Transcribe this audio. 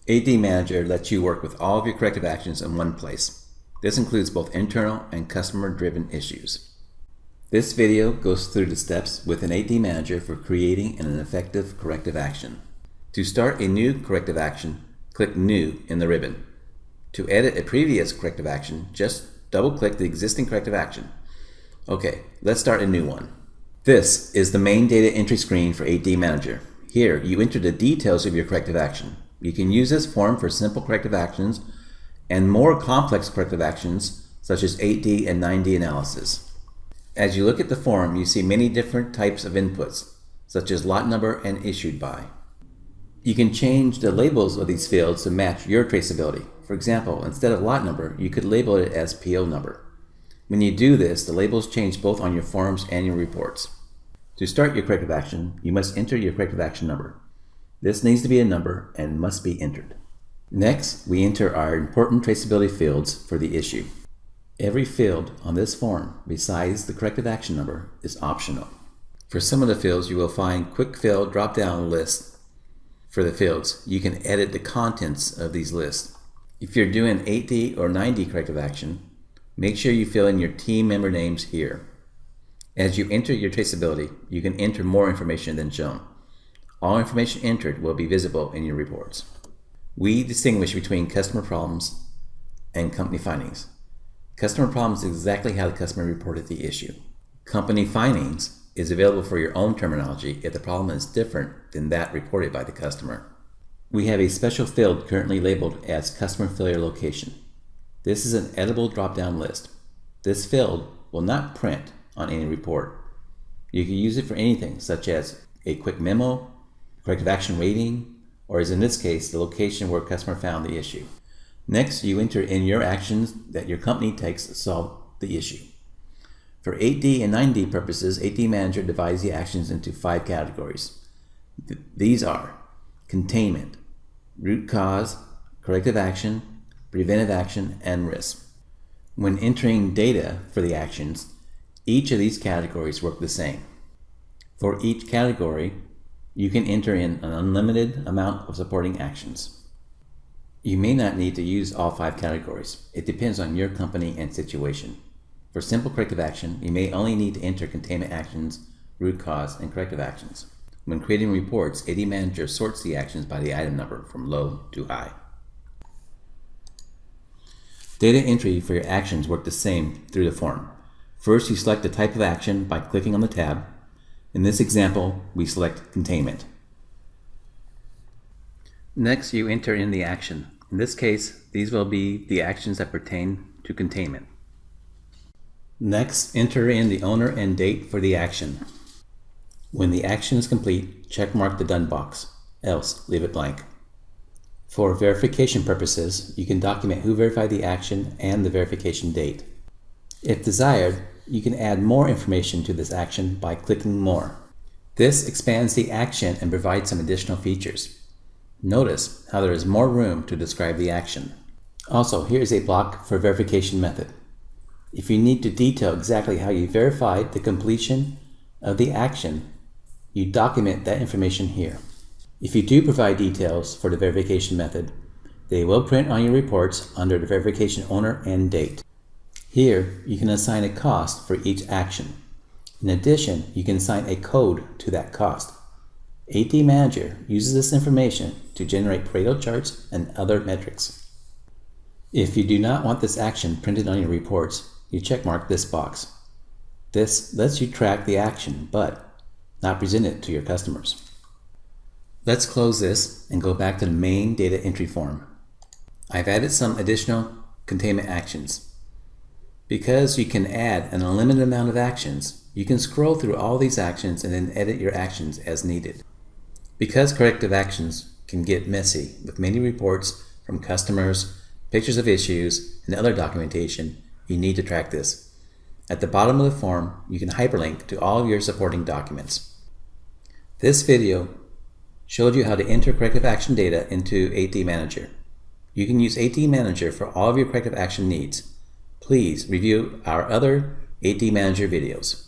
AD Manager lets you work with all of your corrective actions in one place. This includes both internal and customer-driven issues. This video goes through the steps with an AD Manager for creating an effective corrective action. To start a new corrective action, click New in the ribbon. To edit a previous corrective action, just double-click the existing corrective action. Okay, let's start a new one. This is the main data entry screen for AD Manager. Here, you enter the details of your corrective action. You can use this form for simple corrective actions and more complex corrective actions such as 8D and 9D analysis. As you look at the form, you see many different types of inputs, such as lot number and issued by. You can change the labels of these fields to match your traceability. For example, instead of lot number, you could label it as PO number. When you do this, the labels change both on your forms and your reports. To start your corrective action, you must enter your corrective action number. This needs to be a number and must be entered. Next, we enter our important traceability fields for the issue. Every field on this form, besides the corrective action number, is optional. For some of the fields, you will find quick fill drop-down lists. For the fields, you can edit the contents of these lists. If you're doing 8D or 9D corrective action, make sure you fill in your team member names here. As you enter your traceability, you can enter more information than shown. All information entered will be visible in your reports. We distinguish between customer problems and company findings. Customer problems is exactly how the customer reported the issue. Company findings is available for your own terminology if the problem is different than that reported by the customer. We have a special field currently labeled as Customer Failure Location. This is an editable drop-down list. This field will not print on any report. You can use it for anything such as a quick memo, corrective action rating, or as in this case, the location where a customer found the issue. Next, you enter in your actions that your company takes to solve the issue. For 8D and 9D purposes, AD Manager divides the actions into 5 categories. These are containment, root cause, corrective action, preventive action, and risk. When entering data for the actions, each of these categories work the same. For each category, you can enter in an unlimited amount of supporting actions. You may not need to use all 5 categories. It depends on your company and situation. For simple corrective action, you may only need to enter containment actions, root cause, and corrective actions. When creating reports, AD Manager sorts the actions by the item number from low to high. Data entry for your actions work the same through the form. First, you select the type of action by clicking on the tab. In this example, we select containment. Next, you enter in the action. In this case, these will be the actions that pertain to containment. Next, enter in the owner and date for the action. When the action is complete, check mark the Done box, else leave it blank. For verification purposes, you can document who verified the action and the verification date. If desired, you can add more information to this action by clicking More. This expands the action and provides some additional features. Notice how there is more room to describe the action. Also, here is a block for verification method. If you need to detail exactly how you verified the completion of the action, you document that information here. If you do provide details for the verification method, they will print on your reports under the verification owner and date. Here, you can assign a cost for each action. In addition, you can assign a code to that cost. AD Manager uses this information to generate Pareto charts and other metrics. If you do not want this action printed on your reports, you checkmark this box. This lets you track the action, but not present it to your customers. Let's close this and go back to the main data entry form. I've added some additional containment actions. Because you can add an unlimited amount of actions, you can scroll through all these actions and then edit your actions as needed. Because corrective actions can get messy with many reports from customers, pictures of issues, and other documentation, you need to track this. At the bottom of the form, you can hyperlink to all of your supporting documents. This video showed you how to enter corrective action data into AD Manager. You can use AD Manager for all of your corrective action needs. Please review our other AD Manager videos.